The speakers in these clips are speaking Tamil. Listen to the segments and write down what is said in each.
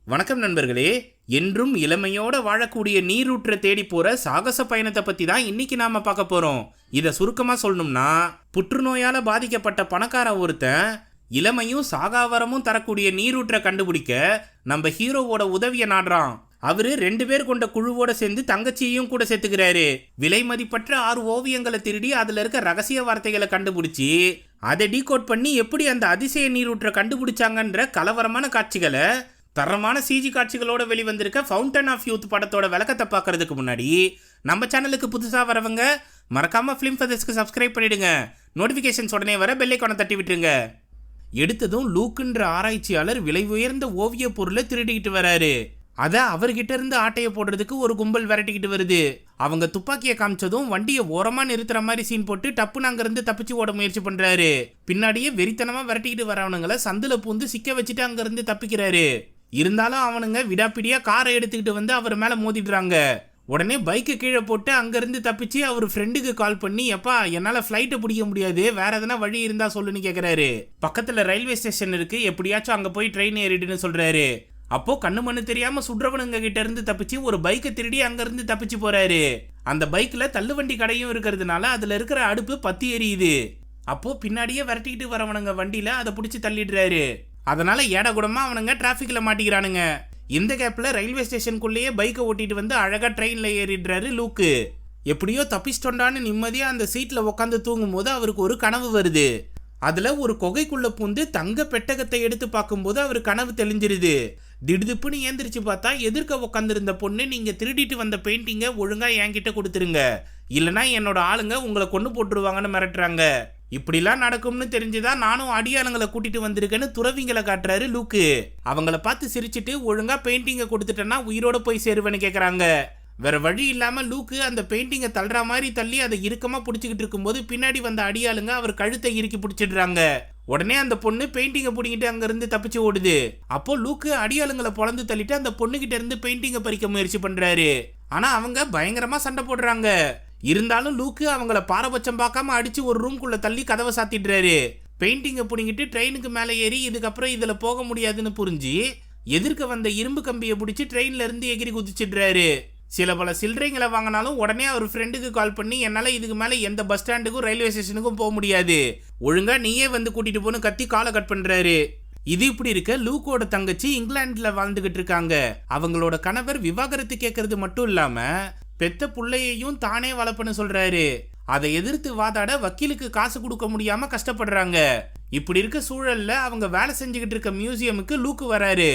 வணக்கம் நண்பர்களே. என்றும் இளமையோட வாழக்கூடிய நீரூற்ற தேடி போற சாகச பயணத்தை பத்தி தான் இன்னைக்கு நாம பார்க்க போறோம். இத சுருக்கமா சொல்லணும்னா, புற்றுநோயால பாதிக்கப்பட்ட பணக்கார ஒருத்தன் இளமையும் சாகாவரமும் தரக்கூடிய நீரூற்ற கண்டுபிடிக்க நம்ம ஹீரோவோட உதவியை நாடுறான். அவரு 2 பேர் கொண்ட குழுவோட சேர்ந்து தங்கச்சியையும் கூட சேர்த்துக்கிறாரு. விலை மதிப்பற்ற 6 ஓவியங்களை திருடி அதுல இருக்க ரகசிய வார்த்தைகளை கண்டுபிடிச்சி அதை டீகோட் பண்ணி எப்படி அந்த அதிசய நீரூற்ற கண்டுபிடிச்சாங்கன்ற கலவரமான காட்சிகளை தரமான சிஜி காட்சிகளோட வெளிவந்திருக்க ஃபவுண்டன் ஆஃப் யூத் படத்தோட விளக்கத்தை பார்க்கறதுக்கு முன்னாடி நம்ம சேனலுக்கு புதுசாக வரவங்க மறக்காம ஃபிலிம் ஃபெதர்ஸ்க்கு சப்ஸ்கிரைப் பண்ணிடுங்க. நோட்டிஃபிகேஷன்ஸ் உடனே வர பெல் ஐகானை தட்டி விட்டுருங்க. எடுத்ததும் லூக்குன்ற ஆராய்ச்சியாளர் விலை உயர்ந்த ஓவிய பொருளை திருடிக்கிட்டு வராரு. அதை அவர்கிட்ட இருந்து ஆட்டையை போடுறதுக்கு ஒரு கும்பல் விரட்டிக்கிட்டு வருது. அவங்க துப்பாக்கியை காமிச்சதும் வண்டியை ஓரமா நிறுத்துற மாதிரி சீன் போட்டு டப்புன்னு அங்கிருந்து தப்பிச்சு ஓட முயற்சி பண்றாரு. பின்னாடியே வெறித்தனமா விரட்டிக்கிட்டு வரவனுங்களை சந்துல பூந்து சிக்க வச்சுட்டு அங்கிருந்து தப்பிக்கிறாரு. இருந்தாலும் அவனுங்க விடாப்பிடியா காரை எடுத்துக்கிட்டு வந்து அவர் மேல மோதிடுறாங்க. உடனே பைக்கை கீழே போட்டு அங்கிருந்து தப்பிச்சு அவர் ஃப்ரெண்டுக்கு கால் பண்ணி, எப்பா என்னால ஃபிளைட்டை பிடிக்க முடியாது, வேற எதனா வழி இருந்தா சொல்லுன்னு கேட்கிறாரு. பக்கத்துல ரயில்வே ஸ்டேஷன் இருக்கு, எப்படியாச்சும் அங்க போய் ட்ரெயின் ஏறிடுன்னு சொல்றாரு. அப்போ கண்ணு மண்ணு தெரியாம சுடுறவனுங்க கிட்ட இருந்து தப்பிச்சு ஒரு பைக்கை திருடி அங்க இருந்து தப்பிச்சு போறாரு. அந்த பைக்ல தள்ளுவண்டி கடையும் இருக்கிறதுனால அதுல இருக்கிற அடுப்பு பத்தி எரியுது. அப்போ பின்னாடியே விரட்டிக்கிட்டு வரவனுங்க வண்டியில அதை பிடிச்சி தள்ளிடுறாரு. அதனால ஏடகுடமா அவனுங்க டிராஃபிக்ல மாட்டிக்கிறானுங்க. இந்த கேப்ல ரயில்வே ஸ்டேஷனுக்குள்ளேயே பைக்கை ஓட்டிட்டு வந்து அழகா ட்ரெயின்ல ஏறிடுறாரு லூக்கு. எப்படியோ தப்பிச்சிட்டோண்டான்னு நிம்மதியா அந்த சீட்ல உட்காந்து தூங்கும் போது அவருக்கு ஒரு கனவு வருது. அதுல ஒரு குகைக்குள்ள பூந்து தங்க பெட்டகத்தை எடுத்து பார்க்கும்போது அவர் கனவு தெளிஞ்சிருது. திடுதுப்புன்னு ஏந்திரிச்சு பார்த்தா எதிர்க்க உட்காந்துருந்த பொண்ணு, நீங்க திருடிட்டு வந்த பெயிண்டிங்க ஒழுங்கா என்கிட்ட கொடுத்துருங்க, இல்லைன்னா என்னோட ஆளுங்க உங்களை கொண்டு போட்டுருவாங்கன்னு மிரட்டுறாங்க. இப்படிலாம் நடக்கும்னு தெரிஞ்சுதான் நானும் அடியாளுங்களை கூட்டிட்டு வந்திருக்கேன்னு துறவிங்களை காட்டுறாரு லூக்கு. அவங்கள பார்த்து சிரிச்சுட்டு, ஒழுங்கா பெயிண்டிங்கை கொடுத்துட்டேன்னா உயிரோட போய் சேருவேன்னு கேட்கறாங்க. வேற வழி இல்லாம லூக்கு அந்த பெயிண்டிங்கை தள்ளுற மாதிரி தள்ளி அதை இறுக்கமா பிடிச்சிக்கிட்டு இருக்கும்போது பின்னாடி வந்த அடியாளுங்க அவர் கழுத்தை இறுக்கி பிடிச்சிடுறாங்க. உடனே அந்த பொண்ணு பெயிண்டிங்கை பிடிங்கிட்டு அங்க இருந்து தப்பிச்சு ஓடுது. அப்போ லூக்கு அடியாளுங்களை பொழந்து தள்ளிட்டு அந்த பொண்ணுகிட்ட இருந்து பெயிண்டிங்கை பறிக்க முயற்சி பண்றாரு. ஆனா அவங்க பயங்கரமா சண்டை போடுறாங்க. இருந்தாலும் லூக்கு அவங்கள பாரபட்சம் பார்க்காம அடிச்சு ஒரு ரூம்குள்ள தள்ளி கதவை சாத்திடுறாரு. பெயிண்டிங்கை பிடிங்கிட்டு ட்ரெயினுக்கு மேலே ஏறி இதுக்கப்புறம் இதுல போக முடியாதுன்னு புரிஞ்சு எதிர்க்க வந்த இரும்பு கம்பியை பிடிச்சி ட்ரெயின்ல இருந்து எகிரி குதிச்சிடுறாரு. சில பல சில்லறைங்களை வாங்கினாலும் உடனே அவர் ஃப்ரெண்டுக்கு கால் பண்ணி, என்னால இதுக்கு மேல எந்த பஸ் ஸ்டாண்டுக்கும் ரயில்வே ஸ்டேஷனுக்கும் போக முடியாது, ஒழுங்கா நீயே வந்து கூட்டிட்டு போன்னு கத்தி காலை கட் பண்றாரு. இது இப்படி இருக்க லூக்கோட தங்கச்சி இங்கிலாந்துல வாழ்ந்துகிட்டு இருக்காங்க. அவங்களோட கணவர் விவாகரத்து கேட்கறது மட்டும் இல்லாம பெத்த புள்ளையையும் தானே வளர்ப்புன்னு சொல்றாரு. அதை எதிர்த்து வாதாட வக்கீலுக்கு காசு கொடுக்க முடியாம கஷ்டப்படுறாங்க. இப்படி இருக்க சூழல்ல அவங்க வேலை செஞ்சுக்கிட்டு இருக்க மியூசியமுக்கு லூக்கு வராரு.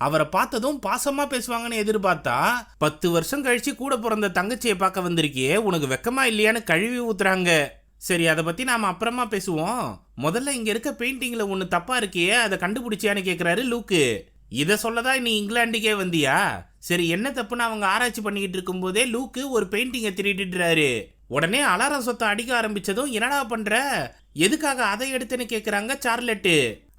அவரை பார்த்ததும் பாசமா பேசுவாங்கன்னு எதிர்பார்த்தா 10 வருஷம் கழிச்சு கூட பிறந்த தங்கச்சியை பார்க்க வந்திருக்கியே, உனக்கு வெக்கமா இல்லையான்னு கழுவி ஊத்துறாங்க. சரி, அதை பத்தி நாம அப்புறமா பேசுவோம். முதல்ல இங்க இருக்க பெயிண்டிங்ல ஒண்ணு தப்பா இருக்கியே, அதை கண்டுபிடிச்சியான்னு கேக்குறாரு லூக்கு. இதை சொல்லதான் நீ இங்கிலாந்துக்கே வந்தியா? சரி, என்ன தப்புன்னு அவங்க ஆராய்ச்சி பண்ணிக்கிட்டு இருக்கும் போதே லூக்கு ஒரு பெயிண்டிங்கை திருடிடுறாரு. உடனே அலாரம் சொத்தை அடிக்க ஆரம்பிச்சதும், என்னடா பண்ற, எதுக்காக அதை எடுத்துன்னு கேக்குறாங்க சார்லெட்டு.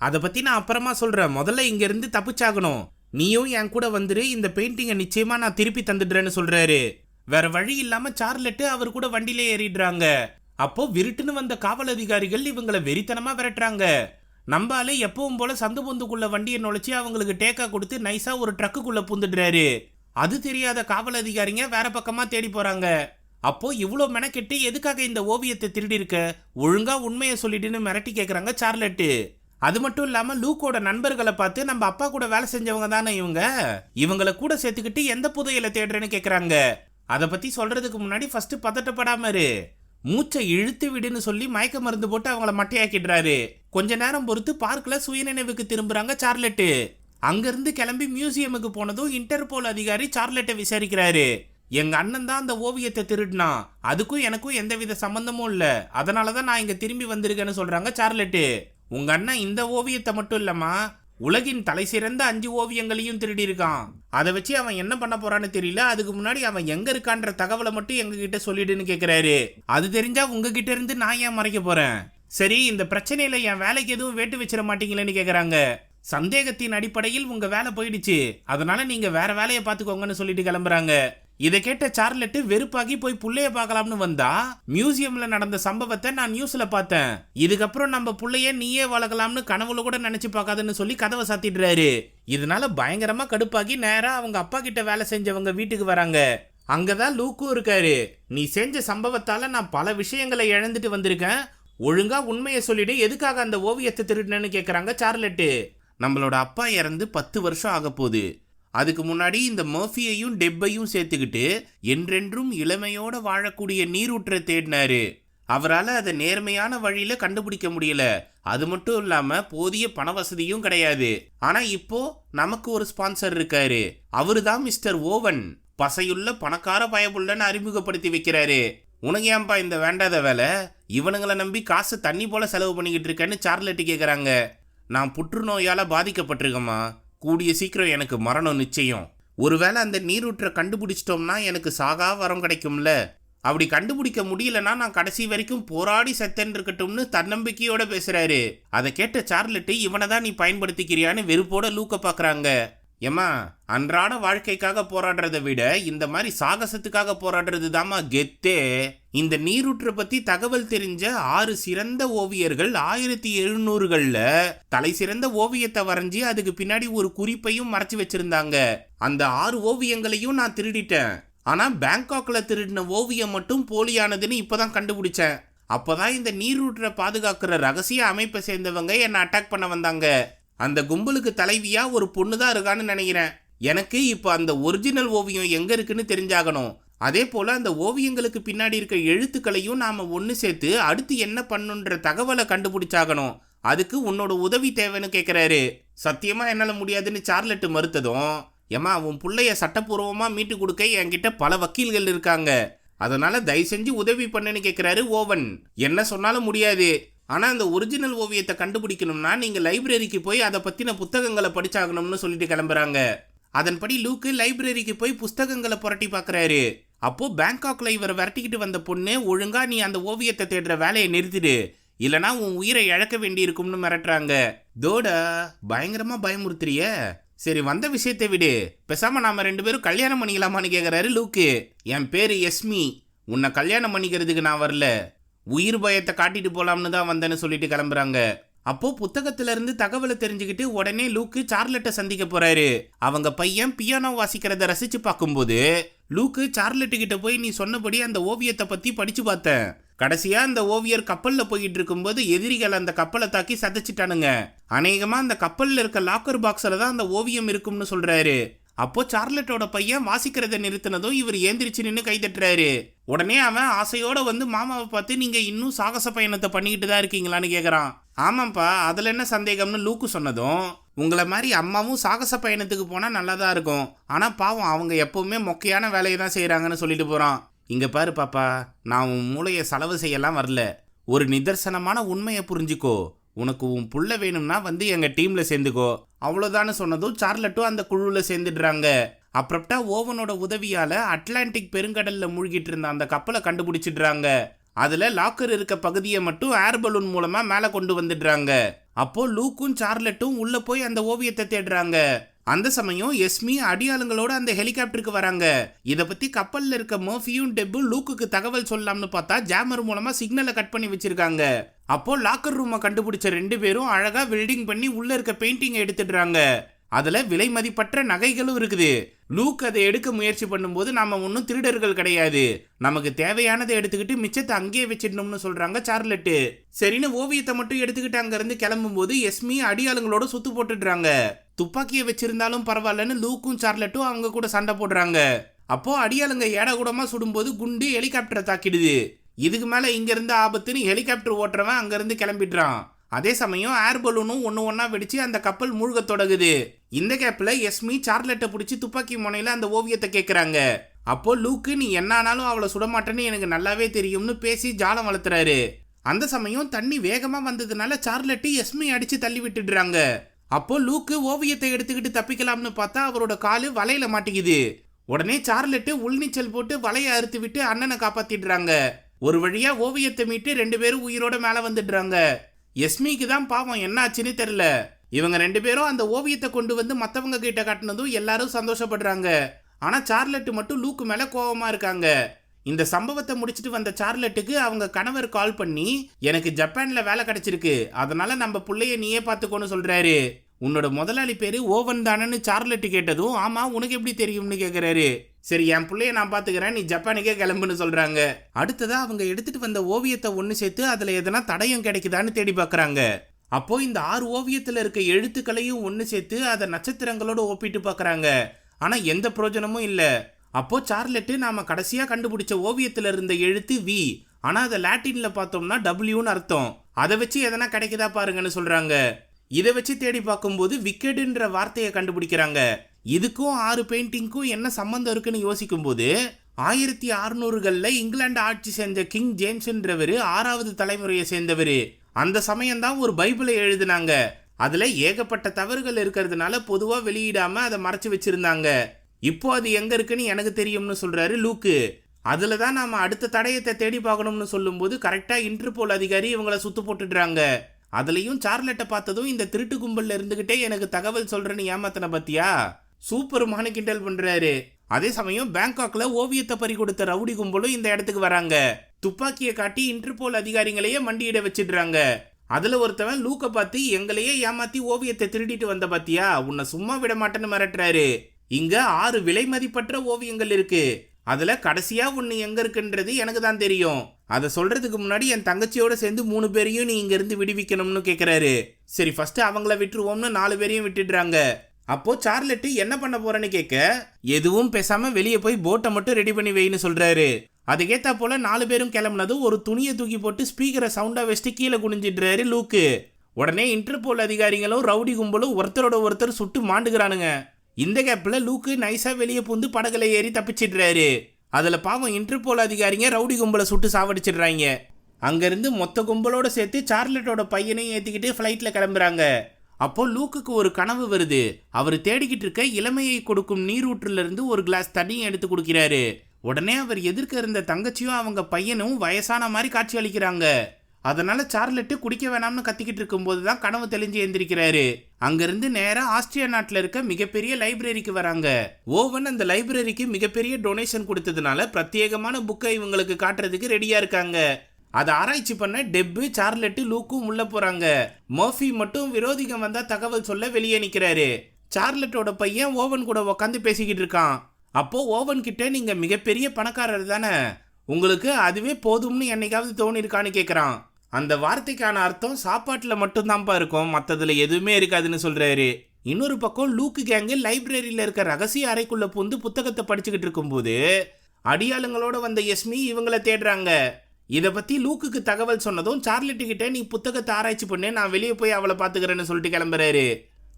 அதை பத்தி நான் அப்புறமா சொல்றேன், முதல்ல இங்க இருந்து தப்பிச்சாகணும், நீயும் என் கூட வந்துரு, இந்த பெயிண்டிங்கை நிச்சயமா நான் திருப்பி தந்துடுறேன்னு சொல்றாரு. வேற வழி இல்லாம சார்லெட்டு அவர் கூட வண்டியிலே ஏறிடுறாங்க. அப்போ விருட்டுன்னு வந்த காவல் அதிகாரிகள் இவங்களை வெறித்தனமா விரட்டுறாங்க. நம்பாலே எப்பவும் போல சந்து பொந்துக்குள்ள வண்டியை நுழைச்சி அவங்களுக்கு டேக்கா கொடுத்து நைஸா ஒரு ட்ரக்குக்குள்ள பூந்துடுறாரு. அது தெரியாத காவல் அதிகாரிங்க வேற பக்கமா தேடி போறாங்க. அப்போ இவ்வளோ மெனக்கெட்டு எதுக்காக இந்த ஓவியத்தை திருடி இருக்க, ஒழுங்கா உண்மையை சொல்லிட்டுன்னு மிரட்டி கேட்கறாங்க சார்லெட்டு. அது மட்டும் இல்லாம லூக்கோட நண்பர்களை பார்த்து, நம்ம அப்பா கூட வேலை செஞ்சவங்க தானே இவங்களை கூட சேர்த்துக்கிட்டு எந்த புதையலை தேடுறேன்னு கேட்கறாங்க. அதை பத்தி சொல்றதுக்கு முன்னாடி ஃபர்ஸ்ட் பதட்டப்படாம இரு, மூச்சை இழுத்து விடுன்னு சொல்லி மயக்க மருந்து போட்டு அவங்கள மட்டையாக்கிடுறாரு. கொஞ்ச நேரம் பொறுத்து பார்க்ல சுயநினைவுக்கு திரும்புறாங்க சார்லெட்டு. அங்கிருந்து கிளம்பி மியூசியமுக்கு போனதும் இன்டர்போல் அதிகாரி சார்லெட்டை விசாரிக்கிறாரு. எங்க அண்ணன் தான் அந்த ஓவியத்தை திருடினா, அதுக்கும் எனக்கும் எந்தவித சம்பந்தமும் இல்ல, அதனாலதான் நான் இங்க திரும்பி வந்திருக்கேன்னு சொல்றாங்க சார்லெட்டு. உங்க அண்ணன் இந்த ஓவியத்தை மட்டும் இல்லம்மா, உலகின் தலை சிறந்த 5 ஓவியங்களையும் திருடி இருக்கான். அதை வச்சு அவன் என்ன பண்ண போறான்னு தெரியல, அதுக்கு முன்னாடி அவன் எங்க இருக்கான்ற தகவலை மட்டும் எங்க கிட்ட சொல்லிடுன்னு கேக்குறாரு. அது தெரிஞ்சா உங்ககிட்ட இருந்து நான் ஏன் மறைக்க போறேன்? சரி, இந்த பிரச்சனையில என் வேலைக்கு எதுவும் வேட்டு வச்சிட மாட்டீங்களேன்னு கேக்குறாங்க. சந்தேகத்தின் அடிப்படையில் உங்க வேலை போயிடுச்சு, அதனால நீங்க வேற வேலையை பார்த்துக்கோங்கன்னு சொல்லிட்டு கிளம்புறாங்க. இதை கேட்ட சார்லெட் வெறுப்பாகி போய் புள்ளைய பார்க்கலாம்னு வந்தா மியூசியம்ல நடந்த சம்பவத்தை நான் நியூஸ்ல பார்த்தேன். இதுக்கப்புறம் நம்ம புள்ளைய நீயே வளர்க்கலாம்னு கனவுல கூட நினைச்சு பார்க்காதுன்னு சொல்லி கதவை சாத்திடுறாரு. இதனால பயங்கரமா கடுப்பாகி நேரா அவங்க அப்பா கிட்ட வேலை செஞ்சவங்க வீட்டுக்கு வராங்க. அங்கதான் லூக்கும் இருக்காரு. நீ செஞ்ச சம்பவத்தால நான் பல விஷயங்களை இழந்துட்டு வந்திருக்கேன். ஒழுங்கா உண்மையை சொல்லிட்டு எதுக்காக அந்த ஓவியத்தை திருடுனேன்னு கேக்குறாங்க சார்லெட். நம்மளோட அப்பா இறந்து 10 வருஷம் ஆக போகுது. அதுக்கு முன்னாடி இந்த மர்ஃபியையும் டெப்பையும் சேர்த்துக்கிட்டு என்றென்றும் இளமையோட வாழக்கூடிய நீரூற்றை தேடினாரு. அவரால் அதை நேர்மையான வழியில கண்டுபிடிக்க முடியல. அது மட்டும் இல்லாம போதிய பண வசதியும் கிடையாது. ஆனா இப்போ நமக்கு ஒரு ஸ்பான்சர் இருக்காரு. அவருதான் மிஸ்டர் ஓவன். பசையுள்ள பணக்கார பயபுள்ளன்னு அறிமுகப்படுத்தி வைக்கிறாரு. உனக்கு ஏன்பா இந்த வேண்டாத வேலை? இவனுங்களை நம்பி காசு தண்ணி போல செலவு பண்ணிக்கிட்டு இருக்கேன்னு சார்லெட் கேட்குறாங்க. நான் புற்றுநோயால் பாதிக்கப்பட்டிருக்கேம்மா. கூடிய சீக்கிரம் எனக்கு மரணம் நிச்சயம். ஒருவேளை அந்த நீரூற்றை கண்டுபிடிச்சிட்டோம்னா எனக்கு சாகா வரம் கிடைக்கும்ல. அப்படி கண்டுபிடிக்க முடியலன்னா நான் கடைசி வரைக்கும் போராடி செத்தன் இருக்கட்டும்னு தன்னம்பிக்கையோட பேசுறாரு. அதை கேட்ட சார்லெட் இவனை தான் நீ பயன்படுத்திக்கிறியான்னு வெறுப்போட லூக்க பார்க்குறாங்க. ஏம்மா, அன்றாட வாழ்க்கைக்காக போராடுறதை விட இந்த மாதிரி சாகசத்துக்காக போராடுறது தாம்மா கெத்தே. இந்த நீரூற்றை பத்தி தகவல் தெரிஞ்ச 6 சிறந்த ஓவியர்கள் 1700களில் தலை சிறந்த ஓவியத்தை வரைஞ்சி அதுக்கு பின்னாடி ஒரு குறிப்பையும் மறைச்சு வச்சிருந்தாங்க. அந்த 6 ஓவியங்களையும் நான் திருடிட்டேன். ஆனா பேங்காக்ல திருடின ஓவியம் மட்டும் போலியானதுன்னு இப்பதான் கண்டுபிடிச்சேன். அப்பதான் இந்த நீரூற்றை பாதுகாக்கிற ரகசிய அமைப்பை சேர்ந்தவங்க என்னை அட்டாக் பண்ண வந்தாங்க. அந்த கும்பலுக்கு தலைவியா ஒரு பொண்ணு தான் இருக்கான்னு நினைக்கிறேன். எனக்கு இப்போ அந்த ஒரிஜினல் ஓவியம் எங்க இருக்குன்னு தெரிஞ்சாகணும். அதே போல அந்த ஓவியங்களுக்கு பின்னாடி இருக்க எழுத்துக்களையும் நாம ஒன்று சேர்த்து அடுத்து என்ன பண்ணுன்ற தகவலை கண்டுபிடிச்சாகணும். அதுக்கு உன்னோட உதவி தேவைன்னு கேட்குறாரு. சத்தியமா என்னால் முடியாதுன்னு சார்லெட் மறுத்ததும், ஏமா உன் பிள்ளைய சட்டப்பூர்வமா மீட்டு கொடுக்க என்கிட்ட பல வக்கீல்கள் இருக்காங்க. அதனால தயவு செஞ்சு உதவி பண்ணுன்னு கேட்குறாரு ஓவன். என்ன சொன்னாலும் முடியாது. ஆனால் அந்த ஒரிஜினல் ஓவியத்தை கண்டுபிடிக்கணும்னா நீங்கள் லைப்ரரிக்கு போய் அதை பற்றின புத்தகங்களை படிச்சாகணும்னு சொல்லிட்டு கிளம்புறாங்க. அதன்படி லூக்கு லைப்ரரிக்கு போய் புத்தகங்களை புரட்டி பார்க்குறாரு. அப்போது பேங்காக்ல இவரை விரட்டிக்கிட்டு வந்த பொண்ணு ஒழுங்கா நீ அந்த ஓவியத்தை தேடுற வேலையை நிறுத்திடு, இல்லைனா உன் உயிரை இழக்க வேண்டி இருக்கும்னு மிரட்டுறாங்க. தோடா பயங்கரமா பயமுறுத்துறிய. சரி வந்த விஷயத்தை விடு, பேசாம நாம 2 பேரும் கல்யாணம் பண்ணிக்கலாமான்னு கேட்குறாரு லூக்கு. என் பேரு எஸ்மி, உன்னை கல்யாணம் பண்ணிக்கிறதுக்கு நான் வரல, உயிர் பயத்தை காட்டிட்டு போலாம்னு தான் வந்தேன்னு சொல்லிட்டு கிளம்புறாங்க. அப்போ புத்தகத்துல இருந்து தகவலை தெரிஞ்சுக்கிட்டு உடனே லூக்கு சார்லெட்டை சந்திக்க போறாரு. அவங்க பையன் பியானோ வாசிக்கிறத ரசிச்சு பார்க்கும்போது லூக்கு சார்லெட்டு கிட்ட போய் நீ சொன்னபடி அந்த ஓவியத்தை பத்தி படிச்சு பார்த்தேன். கடைசியா அந்த ஓவியர் கப்பல்ல போயிட்டு இருக்கும்போது எதிரிகள் அந்த கப்பலை தாக்கி சதைச்சிட்டானுங்க. அநேகமா அந்த கப்பல்ல இருக்க லாக்கர் பாக்ஸ்ல தான் அந்த ஓவியம் இருக்கும்னு சொல்றாரு. அப்போ சார்லெட்டோட பையன் வாசிக்கிறத நிறுத்தினதும் இவர் ஏந்திரிச்சு நின்று கை தட்டுறாரு. உடனே அவன் ஆசையோட வந்து மாமாவை பார்த்து நீங்க இன்னும் சாகச பயணத்தை பண்ணிக்கிட்டு தான் இருக்கீங்களான்னு கேட்குறான். ஆமாப்பா, அதில் என்ன சந்தேகம்னு லூக்கு சொன்னதும், உங்களை மாதிரி அம்மாவும் சாகச பயணத்துக்கு போனால் நல்லா தான் இருக்கும், ஆனால் பாவம் அவங்க எப்பவுமே மொக்கையான வேலையை தான் செய்கிறாங்கன்னு சொல்லிட்டு போகிறான். இங்கே பாரு பாப்பா, நான் உன் மூளையை செலவு செய்யலாம் வரல. ஒரு நிதர்சனமான உண்மையை புரிஞ்சுக்கோ. உனக்கு உன் புள்ள வேணும்னா வந்து எங்கள் டீமில் சேர்ந்துக்கோ, அவ்வளோதான்னு சொன்னதும் சார்லட்டும் அந்த குழுவில் சேர்ந்துடுறாங்க. அப்புறம்டா ஓவனோட உதவியால் அட்லாண்டிக் பெருங்கடலில் மூழ்கிட்டு இருந்த அந்த கப்பலை கண்டுபிடிச்சிடுறாங்க. அதில் லாக்கர் இருக்க பகுதியை மட்டும் ஏர் பலூன் மூலமாக மேலே கொண்டு வந்துடுறாங்க. அப்போ லூக்கும் சார்லட்டும் உள்ளே போய் அந்த ஓவியத்தை தேடுறாங்க. அந்த சமயம் எஸ்மி அடியாளுங்களோட அந்த ஹெலிகாப்டருக்கு வராங்க. இதை பற்றி கப்பலில் இருக்க மர்ஃபியும் டெப்பும் லூக்குக்கு தகவல் சொல்லலாம்னு பார்த்தா ஜாமர் மூலமாக சிக்னலை கட் பண்ணி வச்சிருக்காங்க. அப்போ லாக்கர் ரூமை கண்டுபிடிச்ச 2 பேரும் அழகாக வெல்டிங் பண்ணி உள்ளே இருக்க பெயிண்டிங்கை எடுத்துடுறாங்க. அதில் விலை மதிப்பற்ற நகைகளும் இருக்குது. லூக் அதை எடுக்க முயற்சி பண்ணும்போது நாம ஒன்றும் திருடர்கள் கிடையாது, நமக்கு தேவையானதை எடுத்துக்கிட்டு மிச்சத்தை அங்கேயே வச்சிடணும்னு சொல்றாங்க சார்லெட்டு. சரின்னு ஓவியத்தை மட்டும் எடுத்துக்கிட்டு அங்கிருந்து கிளம்பும் போது எஸ்மி அடியாளுங்களோட சுத்து போட்டுடுறாங்க. துப்பாக்கியை வச்சிருந்தாலும் பரவாயில்லன்னு லூக்கும் சார்லெட்டும் அவங்க கூட சண்டை போடுறாங்க. அப்போ அடியாளுங்க ஏடகூடமா சுடும்போது குண்டு ஹெலிகாப்டரை தாக்கிடுது. இதுக்கு மேல இங்க இருந்து ஆபத்துன்னு ஹெலிகாப்டர் ஓட்டுறவன் அங்கிருந்து கிளம்பிடுறான். அதே சமயம் ஏர் பலூனும் ஒன்னா வெடிச்சு அந்த கப்பல் மூழ்க தொடங்குது. இந்த கேப்ல எஸ்மி சார்லெட்டை பிடிச்சி துப்பாக்கி முனையில அந்த ஓவியத்தை கேட்கறாங்க. அப்போ லூக்கு நீ என்ன ஆனாலும் அவளை சுடமாட்டேன்னு எனக்கு நல்லாவே தெரியும்னு பேசி ஜாலம் வளர்த்துறாரு. அந்த சமயம் தண்ணி வேகமா வந்ததுனால சார்லெட்டு எஸ்மி அடிச்சு தள்ளி விட்டுடுறாங்க. அப்போ லூக்கு ஓவியத்தை எடுத்துக்கிட்டு தப்பிக்கலாம்னு பார்த்தா அவரோட காலு வலையில மாட்டிக்குது. உடனே சார்லெட்டு உள்நீச்சல் போட்டு வலையை அறுத்து விட்டு அண்ணனை காப்பாத்திடுறாங்க. ஒரு வழியா ஓவியத்தை மீட்டு 2 பேரும் உயிரோட மேல வந்துடுறாங்க. எஸ்மிக்கு தான் பாவம் என்ன ஆச்சுன்னு தெரியல. இவங்க 2 பேரும் அந்த ஓவியத்தை கொண்டு வந்து மற்றவங்க கிட்ட காட்டினதும் எல்லாரும் சந்தோஷப்படுறாங்க. ஆனா சார்லட் மட்டும் லூக்கு மேல கோவமா இருக்காங்க. இந்த சம்பவத்தை முடிச்சிட்டு வந்த சார்லட்டுக்கு அவங்க கணவர் கால் பண்ணி, எனக்கு ஜப்பான்ல வேலை கிடைச்சிருக்கு, அதனால நம்ம புள்ளைய நீயே பார்த்துக்கோன்னு சொல்றாரு. உன்னோட முதலாளி பேரு ஓவன் தானன்னு சார்லட் கேட்டதும், ஆமா உனக்கு எப்படி தெரியும்னு கேக்குறாரு. சரி என் புள்ளைய நான் பாத்துக்கிறேன், நீ ஜப்பானுக்கே கிளம்புன்னு சொல்றாங்க. அடுத்ததா அவங்க எடுத்துட்டு வந்த ஓவியத்தை ஒண்ணு சேர்த்து அதுல எதனா தடயம் கிடைக்குதான்னு தேடி பாக்குறாங்க. அப்போ இந்த 6 ஓவியத்துல இருக்க எழுத்துக்களையும் ஒண்ணு சேர்த்து அதை நட்சத்திரங்களோட ஒப்பிட்டு பாக்குறாங்க. ஆனா எந்த பிரயோஜனமும் இல்ல. அப்போ சார்லெட்டு நாம கடைசியா கண்டுபிடிச்ச ஓவியத்துல இருந்த எழுத்து வி, ஆனா அதை லாட்டின்ல பார்த்தோம்னா டபிள்யூன்னு அர்த்தம். அதை வச்சு எதனா கிடைக்குதா பாருங்கன்னு சொல்றாங்க. இதை வச்சு தேடி பார்க்கும்போது விக்கெடுன்ற வார்த்தையை கண்டுபிடிக்கிறாங்க. இதுக்கும் 6 பெயிண்டிங்க்கும் என்ன சம்பந்தம் இருக்குன்னு யோசிக்கும் போது 1600களில் இங்கிலாந்து ஆட்சி செஞ்ச கிங் ஜேம்ஸ்ன்றவர் 6வது தலைமுறையை சேர்ந்தவர். அந்த சமயம்தான் ஒரு பைபிளை எழுதினாங்க. அதுல ஏகப்பட்ட தவறுகள் இருக்கிறதுனால பொதுவா வெளியிடாம அதை மறைச்சு வச்சிருந்தாங்க. இப்போ அது எங்க இருக்குன்னு எனக்கு தெரியும்னு சொல்றாரு லூக்கு. அதுல தான் நாம அடுத்த தடயத்தை தேடி பார்க்கணும்னு சொல்லும்போது கரெக்டா இன்டர்போல் அதிகாரி இவங்கள சுத்து போட்டுடுறாங்க. அதுலயும் சார்லட்டை பார்த்ததும் இந்த திருட்டு கும்பல்ல இருந்துகிட்டே எனக்கு தகவல் சொல்றேன்னு ஏமாத்தன பத்தியா, சூப்பர் கிண்டல் பண்றாரு. அதே சமயம் பேங்காக்ல ஓவியத்தை பறி கொடுத்த ரவுடி கும்பலும் இந்த இடத்துக்கு வராங்க. துப்பாக்கியை காட்டி இன்டர்போல் அதிகாரிகளையே மண்டியிட வச்சிடுறாங்க. அதுல ஒருத்தவன் லூக்க பார்த்து, எங்களையே ஏமாத்தி ஓவியத்தை திருடிட்டு வந்த பாத்தியா, உன்னை சும்மா விட மாட்டேன்னு மிரட்டுறாரு. இங்க 6 விலை மதிப்பற்ற ஓவியங்கள் இருக்கு, அதுல கடைசியா ஒண்ணு எங்க இருக்குன்றது எனக்கு தான் தெரியும். அதை சொல்றதுக்கு முன்னாடி என் தங்கச்சியோட சேர்ந்து 3 பேரையும் நீ இங்க இருந்து விடுவிக்கணும்னு கேக்குறாரு. சரி ஃபர்ஸ்ட் அவங்கள விட்டுருவோம்னு 4 பேரையும் விட்டுடுறாங்க. அப்போ சார்லெட்டு என்ன பண்ண போறேன்னு கேட்க, எதுவும் பேசாம வெளியே போய் போட்டை மட்டும் ரெடி பண்ணி வைன்னு சொல்றாரு. அதுக்கேத்தா போல 4 பேரும் கிளம்புனதும் ஒரு துணியை தூக்கி போட்டு ஸ்பீக்கரை சவுண்டா வச்சுட்டு கீழே குனிஞ்சிடுறாரு லூக்கு. உடனே இன்டர்போல் அதிகாரிகளும் ரவுடி கும்பலும் ஒருத்தரோட ஒருத்தர் சுட்டு மாண்டுகிறானுங்க. இந்த கேப்ல லூக்கு நைஸா வெளியே பூந்து படகுல ஏறி தப்பிச்சிடுறாரு. அதுல பாவம் இன்டர்போல் அதிகாரிங்க ரவுடி கும்பலை சுட்டு சாவடிச்சிடுறாங்க. அங்கிருந்து மொத்த கும்பலோட சேர்த்து சார்லட்டோட பையனையும் ஏத்திக்கிட்டு ஃபிளைட்ல கிளம்புறாங்க. அப்போ லூக்குக்கு ஒரு கனவு வருது. அவர் தேடிக்கிட்டு இருக்க இளமையை கொடுக்கும் நீரூற்றுல இருந்து ஒரு கிளாஸ் தண்ணியை எடுத்து குடிக்கிறாரு. உடனே அவர் எதிர்க்க இருந்த தங்கச்சியும் அவங்க பையனும் வயசான மாதிரி காட்சி அளிக்கிறாங்க. அதனால சார்லெட்டு குடிக்க வேணாம்னு கத்திக்கிட்டு இருக்கும்போது தான் கனவு தெளிஞ்சு எந்திரிக்கிறாரு. அங்கிருந்து நேரா ஆஸ்திரியா நாட்டில் இருக்க மிகப்பெரிய லைப்ரரிக்கு வராங்க. ஓவன் அந்த லைப்ரரிக்கு மிகப்பெரிய டொனேஷன் கொடுத்ததுனால பிரத்யேகமான புக்கை இவங்களுக்கு காட்டுறதுக்கு ரெடியா இருக்காங்க. அதை ஆராய்ச்சி பண்ண டெப்பு, சார்லெட்டு, லூக்கும் உள்ள போறாங்க. மர்ஃபி மட்டும் விரோதிகம் வந்தா தகவல் சொல்ல வெளியே நிக்கிறாரு. சார்லெட்டோட பையன் ஓவன் கூட உட்காந்து பேசிக்கிட்டு இருக்கான். அப்போ ஓவன் கிட்ட, நீங்க மிகப்பெரிய பணக்காரர் தானே, உங்களுக்கு அதுவே போதும்னு என்னைக்காவது தோணிருக்கான்னு கேட்குறான். அந்த வார்த்தைக்கான அர்த்தம் சாப்பாட்டில் மட்டும்தான்ப்பா இருக்கும், மற்றதுல எதுவுமே இருக்காதுன்னு சொல்றாரு. இன்னொரு பக்கம் லூக்கு கேங்கு லைப்ரரியில இருக்க ரகசிய அறைக்குள்ள புந்து புத்தகத்தை படிச்சுக்கிட்டு இருக்கும்போது அடியாளுங்களோட வந்த எஸ்மி இவங்கள தேடுறாங்க. இதை பத்தி லூக்குக்கு தகவல் சொன்னதும் சார்லெட்டு கிட்ட, நீ புத்தகத்தை ஆராய்ச்சி பண்ணு, நான் வெளியே போய் அவளை பாத்துக்கிறேன்னு சொல்லிட்டு கிளம்புறாரு.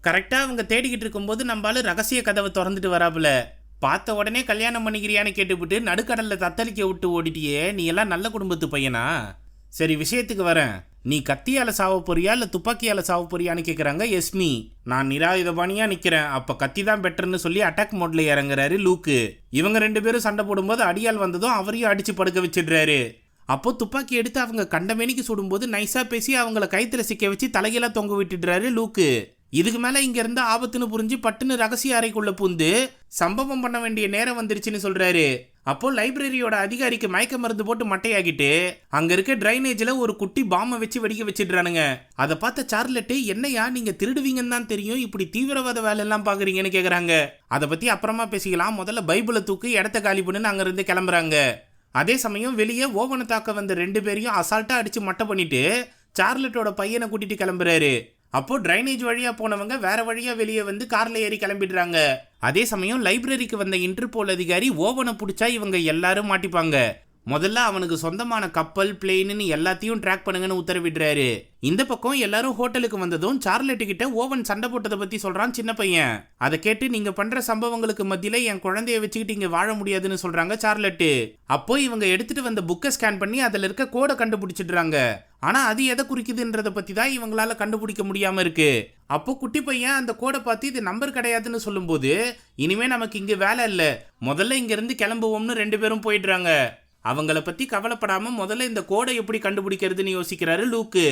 கரெக்டா அவங்க தேடிக்கிட்டு இருக்கும்போது நம்மளால ரகசிய கதவை திறந்துட்டு வராப்புல. பார்த்த உடனே கல்யாணம் பண்ணிக்கிறியான்னு கேட்டுவிட்டு நடுக்கடல்ல தத்தளிக்க விட்டு ஓடிட்டியே, நீ எல்லாம் நல்ல குடும்பத்து பையனா? சரி விஷயத்துக்கு வரேன், நீ கத்தியால சாவ போறியா இல்ல துப்பாக்கியால சாவ போறியான்னு கேக்குறாங்க எஸ்மி. நான் நிராயுதபாணியா நிக்கிறேன், அப்ப கத்தி தான் பெட்டர்னு சொல்லி அட்டாக் மோட்ல இறங்குறாரு லூக்கு. இவங்க 2 பேரும் சண்டை போடும்போது அடியால் வந்ததும் அவரையும் அடிச்சு படுக்க வச்சிடுறாரு. அப்போ துப்பாக்கி எடுத்து அவங்க கண்டமேனிக்கு சுடும்போது நைஸா பேசி அவங்கள கைத்துல சிக்க வச்சு தலையெல்லாம் தொங்க விட்டுடுறாரு லூக்கு. இதுக்கு மேல இங்க இருந்து ஆபத்துன்னு புரிஞ்சு பட்டுன்னு ரகசிய அறைக்குள்ள பூந்து சம்பவம் பண்ண வேண்டிய நேரம் வந்துருச்சுன்னு சொல்றாரு. அப்போ லைப்ரரியோட அதிகாரிக்கு மயக்க மருந்து போட்டு மட்டையாகிட்டு அங்க இருக்க டிரைனேஜ்ல ஒரு குட்டி பாம்பை வச்சு வெடிக்க வச்சிடுறானுங்க. அதை பார்த்த சார்லெட்டு, என்னையா நீங்க திருடுவீங்கன்னு தான் தெரியும், இப்படி தீவிரவாத வேலை எல்லாம் பாக்குறீங்கன்னு கேக்குறாங்க. அதை பத்தி அப்புறமா பேசிக்கலாம், முதல்ல பைபிளை தூக்கி இடத்த காலி பண்ணுன்னு அங்க இருந்து கிளம்புறாங்க. அதே சமயம் வெளியே ஓவனை தாக்க வந்த 2 பேரையும் அசால்ட்டா அடிச்சு மட்டை பண்ணிட்டு சார்லெட்டோட பையனை கூட்டிட்டு கிளம்புறாரு. அப்போ டிரைனேஜ் வழியா போனவங்க வேற வழியா வெளியே வந்து கார்ல ஏறி கிளம்பிடுறாங்க. அதே சமயம் லைப்ரரிக்கு வந்த இன்டர்போல் அதிகாரி ஓவனை பிடிச்சா இவங்க எல்லாரும் மாட்டிப்பாங்க. முதல்ல அவனுக்கு சொந்தமான கப்பல், பிளெயின்னு எல்லாத்தையும் ட்ராக் பண்ணுங்கன்னு உத்தரவிடுறாரு. இந்த பக்கம் எல்லாரும் ஹோட்டலுக்கு வந்ததும் சார்லெட்டு கிட்ட ஓவன் சண்டை போட்டதை பத்தி சொல்றான் சின்ன பையன். அதை கேட்டு, நீங்க பண்ற சம்பவங்களுக்கு மத்தியில என் குழந்தைய வச்சுக்கிட்டு இங்க வாழ முடியாதுன்னு சொல்றாங்க சார்லெட்டு. அப்போ இவங்க எடுத்துட்டு வந்த புக்கை ஸ்கேன் பண்ணி அதுல இருக்க கோடை கண்டுபிடிச்சிடுறாங்க. ஆனா அது எதை குறிக்குதுன்றத பத்தி தான் இவங்களால கண்டுபிடிக்க முடியாம இருக்கு. அப்போ குட்டி பையன் அந்த கோடை பார்த்து இது நம்பர் கிடையாதுன்னு சொல்லும்போது, இனிமே நமக்கு இங்க வேலை இல்ல, முதல்ல இங்க இருந்து கிளம்புவோம்னு 2 பேரும் போயிடுறாங்க. அவங்கள பத்தி கவலைப்படாம முதல்ல இந்த கோடை எப்படி கண்டுபிடிக்கிறதுன்னு யோசிக்கிறாரு லூக்கு.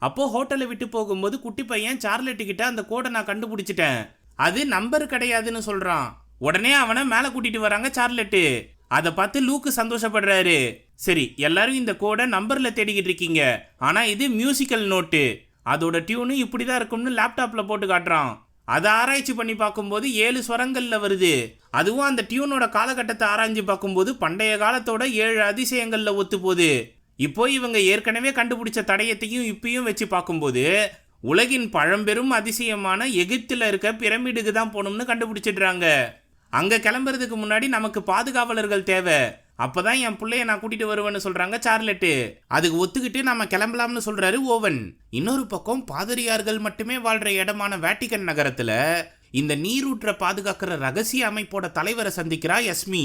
அப்போ ஹோட்டலை விட்டு போகும்போது குட்டி பையன் சார்லெட்டு கிட்ட, அந்த கோடை நான் கண்டுபிடிச்சிட்டேன், அது நம்பர் கிடையாதுன்னு சொல்றான். உடனே அவனை மேல கூட்டிட்டு வராங்க சார்லெட்டு. அதை பார்த்து லூக்கு சந்தோஷப்படுறாரு. சரி, எல்லாரும் இந்த கோடை நம்பர்ல தேடிக்கிட்டு இருக்கீங்க, ஆனா இது மியூசிக்கல் நோட்டு, அதோட டியூனு இப்படிதான் இருக்கும்னு லேப்டாப்ல போட்டு காட்டுறான். அதை ஆராய்ச்சி பண்ணி பார்க்கும்போது 7 ஸ்வரங்கள்ல வருது. அதுவும் அந்த டியூனோட காலகட்டத்தை ஆராய்ச்சி பார்க்கும்போது பண்டைய காலத்தோட 7 அதிசயங்கள்ல ஒத்து போகுது. இப்போ இவங்க ஏற்கனவே கண்டுபிடிச்ச தடயத்தையும் இப்பயும் வச்சு பார்க்கும்போது உலகின் பழம்பெரும் அதிசயமான எகிப்தில் இருக்க பிரமிடுக்கு தான் போகணும்னு கண்டுபிடிச்சிடுறாங்க. அங்க கிளம்புறதுக்கு முன்னாடி நமக்கு பாதுகாவலர்கள் தேவை, அப்பதான் என் பிள்ளைய நான் கூட்டிட்டு வருவேன்னு சொல்றாங்க சார்லெட்டு. அதுக்கு ஒத்துக்கிட்டு நம்ம கிளம்பலாம்னு சொல்றாரு ஓவன். இன்னொரு பக்கம் பாதிரியார்கள் மட்டுமே வாழ்ற இடமான வேட்டிகன் நகரத்துல இந்த நீரூற்ற பாதுகாக்கிற ரகசிய அமைப்போட தலைவரை சந்திக்கிறா எஸ்மி.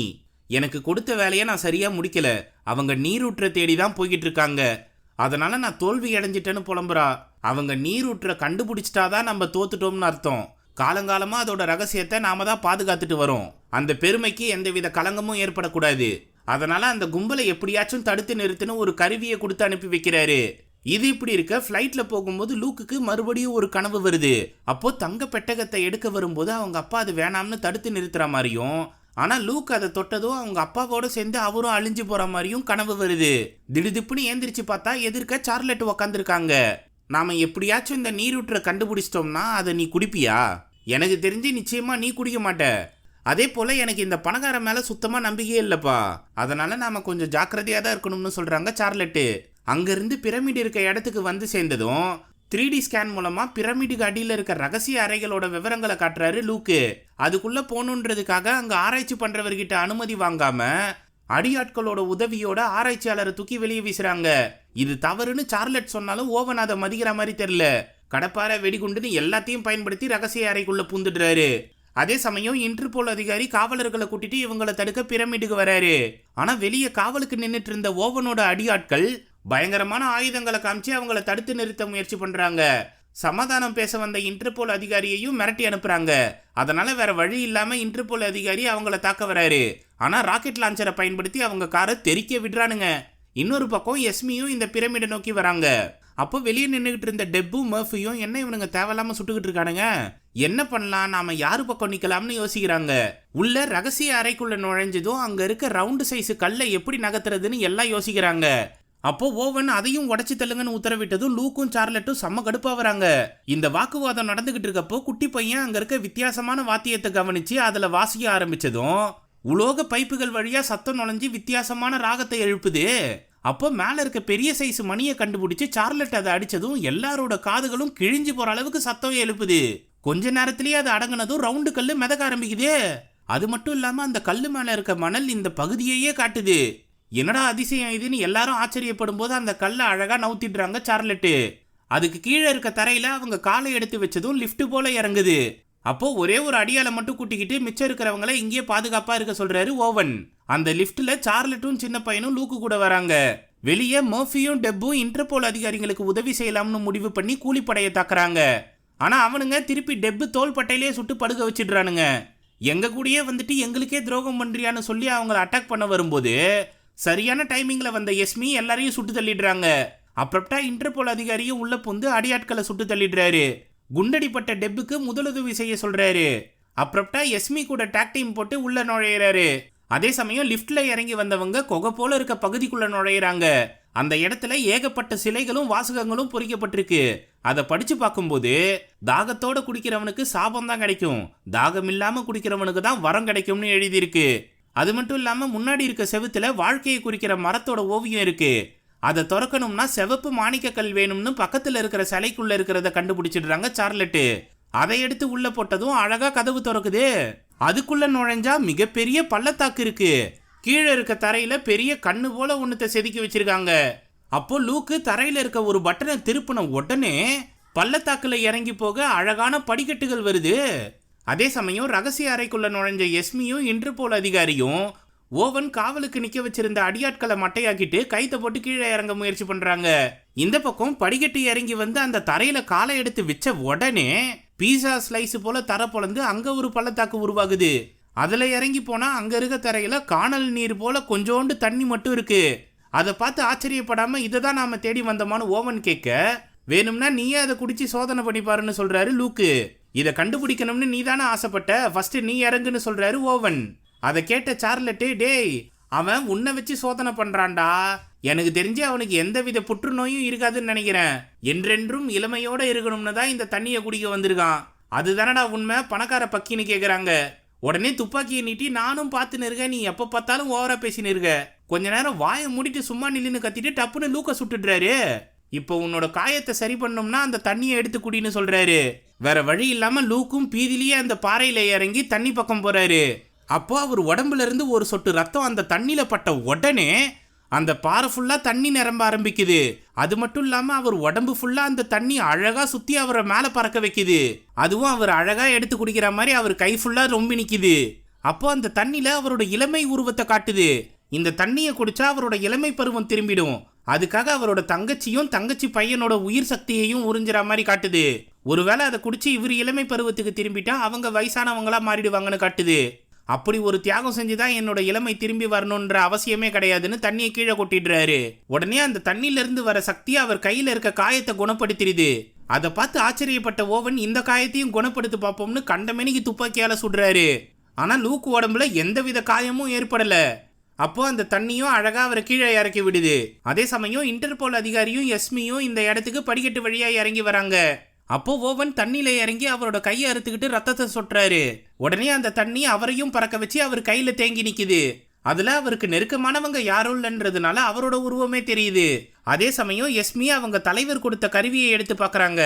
எனக்கு கொடுத்த வேலையை நான் சரியா முடிக்கல, அவங்க நீரூற்ற தேடி தான் போய்கிட்டு இருக்காங்க, அதனால நான் தோல்வி அடைஞ்சிட்டேன்னு புலம்புறா. அவங்க நீரூற்ற கண்டுபிடிச்சிட்டாதான் நம்ம தோத்துட்டோம்னு அர்த்தம். காலங்காலமா அதோட ரகசியத்தை நாம தான் பாதுகாத்துட்டு வரோம். அந்த பெருமைக்கு எந்தவித கலங்கமும் ஏற்படக்கூடாது. அதனால அந்த கும்பலை எப்படியாச்சும் தடுத்து நிறுத்தின ஒரு கருவியை கொடுத்து அனுப்பி வைக்கிறாரு. இது இப்படி இருக்க ஃப்ளைட்ல போகும்போது லூக்குக்கு மறுபடியும் ஒரு கனவு வருது. அப்போ தங்க பெட்டகத்தை எடுக்க வரும்போது அவங்க அப்பா அது வேணாம்னு தடுத்து நிறுத்துற மாதிரியும், ஆனா லூக் அதை தொட்டதும் அவங்க அப்பாவோட சேர்ந்து அவரும் அழிஞ்சு போற மாதிரியும் கனவு வருது. திடுதிப்புன்னு ஏந்திரிச்சு பார்த்தா எதிர்க்க சார்லெட் உக்காந்துருக்காங்க. நாம எப்படியாச்சும் இந்த நீரூற்றை கண்டுபிடிச்சிட்டோம்னா அதை நீ குடிப்பியா? எனக்கு தெரிஞ்சு நிச்சயமா நீ குடிக்க மாட்ட. அதே போல எனக்கு இந்த பணக்கார மேல சுத்தமா நம்பிக்கையே இல்லப்பா, அதனால நாம கொஞ்சம் ஜாக்கிரதையா தான் இருக்கணும்னு சொல்றாங்க சார்லெட்டு. அங்கிருந்து பிரமிடு இருக்க இடத்துக்கு வந்து சேர்ந்ததும் 3D ஸ்கேன் மூலமா பிரமிடுக்கு அடியில் இருக்க ரகசிய அறைகளோட விவரங்களை காட்டுறாரு லூக்கு. அதுக்குள்ள போகணுன்றதுக்காக அங்க ஆராய்ச்சி பண்றவர்கிட்ட அனுமதி வாங்காம அடியாட்களோட உதவியோட ஆராய்ச்சியாளரை தூக்கி வெளியே வீசுறாங்க. இது தவறுன்னு சார்லெட் சொன்னாலும் ஓவன் அதை மதிக்கிற மாதிரி தெரியல. கடப்பாறை, வெடிகுண்டுன்னு எல்லாத்தையும் பயன்படுத்தி ரகசிய அறைக்குள்ள பூந்துடுறாரு. அதே சமயம் இன்டர்போல் அதிகாரி காவலர்களை கூட்டிட்டு இவங்களை தடுக்க பிரமிடுக்கு வராரு. ஆனா வெளியே காவலுக்கு நின்றுட்டு இருந்த ஓவனோட அடியாட்கள் பயங்கரமான ஆயுதங்களை காமிச்சு அவங்கள தடுத்து நிறுத்த முயற்சி பண்றாங்க. சமாதானம் பேச வந்த இன்டர்போல் அதிகாரியையும் மிரட்டி அனுப்புறாங்க. அதனால வேற வழி இல்லாம இன்டர்போல் அதிகாரி அவங்கள தாக்க வராரு. ஆனா ராக்கெட் லான்ச்சரை பயன்படுத்தி அவங்க காரை தெறிக்க விடுறானுங்க. இன்னொரு பக்கம் எஸ்மியும் இந்த பிரமிடை நோக்கி வராங்க. அப்போ வெளியே நின்றுகிட்டு இருந்த டெப்பும் மர்ஃபியும் என்ன இவனுங்க தேவையில்லாம சுட்டுக்கிட்டு இருக்கானுங்க, என்ன பண்ணலாம், நாம யாரு பக்கம் நிக்கலாம்னு யோசிக்கிறாங்க. உள்ள ரகசிய அறைக்குள்ள நுழைஞ்சதும் அங்க இருக்க ரவுண்டு சைஸ் கல்லை எப்படி நகர்த்துறதுன்னு எல்லாம் யோசிக்கிறாங்க. அப்போ ஓவன் அதையும் உடைச்சு தள்ளுங்கன்னு உத்தரவிட்டதும் லூக்கும் சார்லெட்டும் செம்ம கடுப்பா வராங்க. இந்த வாக்குவாதம் நடந்துகிட்டு இருக்கப்போ குட்டி பையன் அங்க இருக்க வித்தியாசமான வாத்தியத்தை கவனிச்சு அதுல வாசிக்க ஆரம்பிச்சதும் உலோக பைப்புகள் வழியா சத்தம் நுழைஞ்சு வித்தியாசமான ராகத்தை எழுப்புது. அப்போ மேல இருக்க பெரிய சைஸ் மணியை கண்டுபிடிச்சு சார்லெட் அதை அடிச்சதும் எல்லாரோட காதுகளும் கிழிஞ்சு போற அளவுக்கு சத்தம் எழுப்புது. கொஞ்ச நேரத்திலேயே அது அடங்கினதும் ரவுண்டு கல்லு மிதக்க ஆரம்பிக்குது. அது மட்டும் இல்லாம அந்த கல்லு மேல இருக்க மணல் இந்த பகுதியையே காட்டுது. என்னடா அதிசயம் இதுன்னு எல்லாரும் ஆச்சரியப்படும் போது அந்த கல்லை அழகா நவுத்திடுறாங்க சார்லெட்டு. அதுக்கு கீழே இருக்க தரையில அவங்க காலை எடுத்து வச்சதும் லிஃப்ட் போல இறங்குது. அப்போ ஒரே ஒரு அடியால மட்டும் கூட்டிக்கிட்டு மிச்சம் இருக்கிறவங்கள இங்கேயே பாதுகாப்பா இருக்க சொல்றாரு ஓவன். அந்த லிஃப்ட்ல சார்லெட்டும் சின்ன பையனும் லூக்கு கூட வராங்க. வெளியே மர்ஃபியும் டெப்பும் இன்டர்போல் அதிகாரிகளுக்கு உதவி செய்யலாம்னு முடிவு பண்ணி கூலிப்படையை தாக்குறாங்க. ஆனா அவனுங்க திருப்பி டெப்பு தோள்பட்டையிலே சுட்டு படுக்க வச்சிடுறானுங்க. எங்க கூடயே வந்துட்டு எங்களுக்கே துரோகம் பண்றியான்னு சொல்லி அவங்களை அட்டாக் பண்ண வரும்போது சரியான டைமிங்ல வந்த எஸ்மி எல்லாரையும் சுட்டு தள்ளிடுறாங்க. அப்புறம்டா இன்டர்போல் அதிகாரியும் உள்ள புந்து அடியாட்களை சுட்டு தள்ளிடுறாரு. குண்டடிப்பட்ட டெப்புக்கு முதலுதவி செய்ய சொல்றாரு. அப்புறம்டா எஸ்மி கூட டாக் டீம் போட்டு உள்ள நுழையிறாரு. அதே சமயம் லிஃப்ட்ல இறங்கி வந்தவங்க கொகை போல இருக்க பகுதிக்குள்ள நுழையிறாங்க. அந்த இடத்துல ஏகப்பட்ட சிலைகளும் வாசகங்களும் பொறிக்கப்பட்டிருக்கு. அதை படிச்சு பார்க்கும்போது தாகத்தோட குடிக்கிறவனுக்கு சாபம் தான் கிடைக்கும், தாகம் இல்லாம குடிக்கிறவனுக்கு தான் வரம் கிடைக்கும்னு எழுதியிருக்கு. அது மட்டும் இல்லாம முன்னாடி இருக்க செவுத்துல வாழ்க்கையை குறிக்கிற மரத்தோட ஓவியம் இருக்கு. அதை திறக்கணும்னா சிவப்பு மாணிக்க கல் வேணும்னு பக்கத்துல இருக்கிற சிலைக்குள்ள இருக்கிறத கண்டுபிடிச்சிடுறாங்க சார்லெட்டு. அதை எடுத்து உள்ள போட்டதும் அழகா கதவு திறக்குது. அதுக்குள்ள நுழைஞ்சா மிகப்பெரிய பள்ளத்தாக்கு இருக்கு. கீழே இருக்க தரையில பெரிய கண்ணு போல ஒண்ணுத்த செதுக்கி வச்சிருக்காங்க. அப்போ லூக்கு தரையில இருக்க ஒரு பட்டனை திருப்பின உடனே பள்ளத்தாக்குல இறங்கி போக அழகான படிக்கட்டுகள் வருது. அதே சமயம் ரகசிய அறைக்குள்ள நுழைஞ்ச எஸ்மியும் இன்டர்போல் அதிகாரியும் ஓவன் காவலுக்கு நிக்க வச்சிருந்த அடியாட்களை மட்டையாக்கிட்டு கைத்தை போட்டு கீழே இறங்க முயற்சி பண்றாங்க. இந்த பக்கம் படிக்கட்டு இறங்கி வந்து அந்த தரையில காலை எடுத்து வச்ச உடனே பீஸா ஸ்லைஸ் போல தர பொழந்து அங்க ஒரு பள்ளத்தாக்கு உருவாகுது. அதுல இறங்கி போனா அங்க இருக்க தரையில காணல் நீர் போல கொஞ்சோண்டு தண்ணி மட்டும் இருக்கு. அதை பார்த்து ஆச்சரியப்படாம இதை தான் நாம தேடி வந்தோமான்னு ஓவன் கேட்க, வேணும்னா நீயே அதை குடிச்சு சோதனை பண்ணி பாருன்னு சொல்றாரு லூக்கு. இதை கண்டுபிடிக்கணும்னு நீ தானே ஆசைப்பட்ட, ஃபர்ஸ்ட் நீ இறங்குன்னு சொல்றாரு ஓவன். அதை கேட்ட சார்லட்டு, டேய் அவன் உன்னை வச்சு சோதனை பண்றான்டா, எனக்கு தெரிஞ்சு அவனுக்கு எந்தவித புற்றுநோயும் இருக்காதுன்னு நினைக்கிறேன், என்றென்றும் இளமையோட இருக்கணும்னு தான் இந்த தண்ணியை குடிக்க வந்திருக்கான், அதுதானடா உண்மை பணக்கார பக்கின்னு கேட்குறாங்க. உடனே துப்பாக்கியை நீட்டி, நானும் பார்த்துன்னு இருக்கேன், நீ எப்போ பார்த்தாலும் ஓவரா பேசின்னு இருக்க, கொஞ்ச நேரம் வாயை மூடிட்டு சும்மா நில்லுன்னு கத்திட்டு டப்புன்னு லூக்க சுட்டுடுறாரு. இப்போ உன்னோட காயத்தை சரி பண்ணோம்னா அந்த தண்ணியை எடுத்து குடின்னு சொல்றாரு. வேற வழி இல்லாம லூக்கும் பீதிலேயே அந்த பாறையில இறங்கி தண்ணி பக்கம் போறாரு. அப்போ அவர் உடம்புல இருந்து ஒரு சொட்டு ரத்தம் அந்த தண்ணியில பட்ட உடனே அந்த பாறை ஃபுல்லா தண்ணி நிரம்ப ஆரம்பிக்குது. அது மட்டும் இல்லாம அவர் உடம்பு ஃபுல்லா அந்த தண்ணி அழகா சுத்தி அவரை மேல பறக்க வைக்குது. அதுவும் அவர் அழகா எடுத்து குடிக்கிற மாதிரி அவர் கை ஃபுல்லா ரொம்பி நிக்குது. அப்போ அந்த தண்ணியில அவரோட இளமை உருவத்தை காட்டுது. இந்த தண்ணியை குடிச்சா அவரோட இளமை பருவம் திரும்பிடும். அதுக்காக அவரோட தங்கச்சியும் தங்கச்சி பையனோட உயிர் சக்தியையும் உறிஞ்சிற மாதிரி காட்டுது. ஒருவேளை அதை குடிச்சு இவர் இளமை பருவத்துக்கு திரும்பிட்டா அவங்க வயசானவங்களா மாறிடுவாங்கன்னு காட்டுது. அப்படி ஒரு தியாகம் செஞ்சுதான் என்னோட இளமை திரும்பி வரணுன்ற அவசியமே கிடையாதுன்னு தண்ணியை கீழே கொட்டிடுறாரு. உடனே அந்த தண்ணியில இருந்து வர சக்தி அவர் கையில இருக்க காயத்தை குணப்படுத்திடுது. அதை பார்த்து ஆச்சரியப்பட்ட ஓவன் இந்த காயத்தையும் குணப்படுத்தி பார்ப்போம்னு கண்டமேனிக்கு துப்பாக்கியால சுடுறாரு. ஆனா லூக் உடம்புல எந்தவித காயமும் ஏற்படல. அப்போ அந்த தண்ணியும் அழகா அவரை கீழே இறக்கி விடுது. அதே சமயம் இன்டர்போல் அதிகாரியும் எஸ்மியும் இந்த இடத்துக்கு படிக்கட்டு வழியா இறங்கி வராங்க. அப்போ ஓவன் தண்ணியில இறங்கி அவரோட கையை அறுத்துக்கிட்டு ரத்தத்தை சொட்டுறாரு. உடனே அந்த தண்ணி அவரையும் பறக்க வச்சு அவர் கையில தேங்கி நிக்குது. அதுல அவருக்கு நெருக்கமானவங்க யாரும் இல்லைன்றதுனால அவரோட உருவமே தெரியுது. அதே சமயம் எஸ்மி அவங்க தலைவர் கொடுத்த கருவியை எடுத்து பாக்குறாங்க.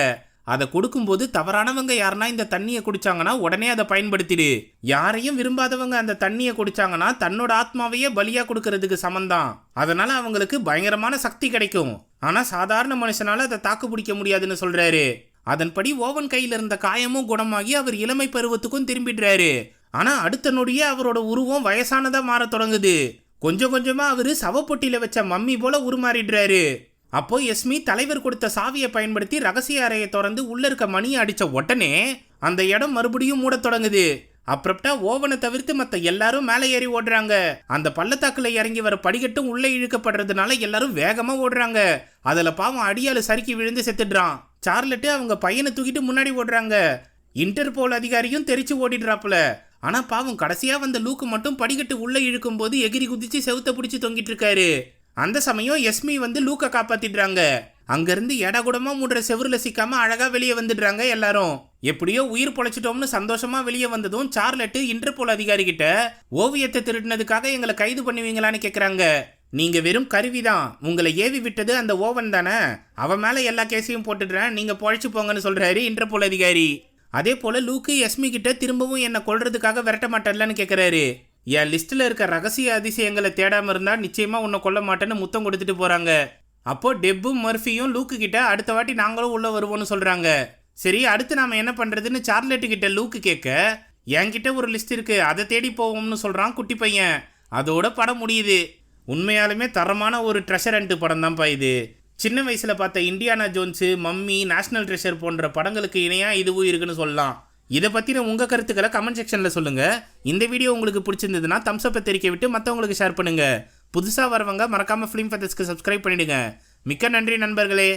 அதை கொடுக்கும்போது தவறானவங்க யாருன்னா இந்த தண்ணியை குடிச்சாங்கன்னா உடனே அதை பயன்படுத்திடு. யாரையும் விரும்பாதவங்க அந்த தண்ணியை குடிச்சாங்கன்னா தன்னோட ஆத்மாவையே பலியா கொடுக்கறதுக்கு சமந்தான். அதனால அவங்களுக்கு பயங்கரமான சக்தி கிடைக்கும். ஆனா சாதாரண மனுஷனால அதை தாக்கு பிடிக்க முடியாதுன்னு சொல்றாரு. அதன்படி ஓவன் கையில இருந்த காயமும் குணமாகி அவர் இளமை பருவத்துக்கும் திரும்பிடுறாரு. ஆனா அடுத்த நொடியே அவரோட உருவம் வயசானதா மாற தொடங்குது. கொஞ்சம் கொஞ்சமா அவரு சவப்பொட்டியில வச்ச மம்மி போல உருமாறிடுறாரு. அப்போ எஸ்மி தலைவர் கொடுத்த சாவியை பயன்படுத்தி ரகசிய அறையை திறந்து உள்ள இருக்க மணியை அடிச்ச உடனே அந்த இடம் மறுபடியும் மூட தொடங்குது. அப்புறம்டா ஓவனை தவிர்த்து மற்ற எல்லாரும் மேலே ஏறி ஓடுறாங்க. அந்த பள்ளத்தாக்குல இறங்கி வர படிக்கட்டும் உள்ள இழுக்கப்படுறதுனால எல்லாரும் வேகமா ஓடுறாங்க. அதுல பாவம் அடியால சறுக்கி விழுந்து செத்துடுறான். சார்லட்டு அவங்க பையனை தூக்கிட்டு முன்னாடி ஓடுறாங்க. இன்டர்போல் அதிகாரியும் தெரிச்சு ஓடிடுறாப்புல. ஆனா பாவம் கடைசியா வந்த லூக்கு மட்டும் படிக்கட்டு உள்ள இழுக்கும் போது எகிரி குதிச்சு செவுத்த பிடிச்சி தொங்கிட்டு இருக்காரு. அந்த சமயம் எஸ்மி வந்து லூக்க காப்பாத்திடுறாங்க. அங்கிருந்து எடகுடமா மூடுற செவுருல சிக்காம அழகா வெளியே வந்துடுறாங்க எல்லாரும். எப்படியோ உயிர் பொழைச்சிட்டோம்னு சந்தோஷமா வெளியே வந்ததும் சார்லட்டு இன்டர்போல் அதிகாரி கிட்ட ஓவியத்தை திருடினதுக்காக எங்களை கைது பண்ணுவீங்களான்னு கேக்குறாங்க. நீங்க வெறும் கருவிதான், உங்களை ஏவி விட்டது அந்த ஓவன் தானே, அவன் மேல எல்லா கேஸையும் போட்டுடுறேன், நீங்க பொழைச்சு போங்கன்னு சொல்றாரு இன்டர்போல் அதிகாரி. அதே போல லூக்கு எஸ்மி கிட்ட திரும்பவும் என்ன கொல்றதுக்காக விரட்ட மாட்டேன்லன்னு கேக்குறாரு. என் லிஸ்ட்ல இருக்க ரகசிய அதிசயங்களை தேடாம இருந்தா நிச்சயமா உன்னை கொல்ல மாட்டேன்னு முத்தம் கொடுத்துட்டு போறாங்க. அப்போ டெப்பும் மர்ஃபியும் லூக்கு கிட்ட அடுத்த வாட்டி நாங்களும் உள்ள வருவோம்னு சொல்றாங்க. சரி, அடுத்து நாம என்ன பண்றதுன்னு சார்லெட்டு கிட்ட லூக்கு கேட்க, என்கிட்ட ஒரு லிஸ்ட் இருக்கு, அதை தேடி போவோம்னு சொல்றான் குட்டி பையன். அதோட படம் முடியுது. உண்மையாலுமே தரமான ஒரு ட்ரெஷர் ஹண்ட் படம் தான்ப்பா இது. சின்ன வயசுல பார்த்த Indiana Jones, mummy, national treasure போன்ற படங்களுக்கு இணையா இதுவும் இருக்குன்னு சொல்லலாம். இதை பற்றின உங்கள் கருத்துக்களை கமெண்ட் செக்ஷனில் சொல்லுங்கள். இந்த வீடியோ உங்களுக்கு பிடிச்சிருந்ததுன்னா தம்ஸ் அப்பை தெரிவிக்க விட்டு மற்றவங்களுக்கு ஷேர் பண்ணுங்கள். புதுசாக வரவங்க மறக்காமல் ஃபிலிம் ஃபெதர்ஸ்க்கு சப்ஸ்கிரைப் பண்ணிவிடுங்க. மிக்க நன்றி நண்பர்களே.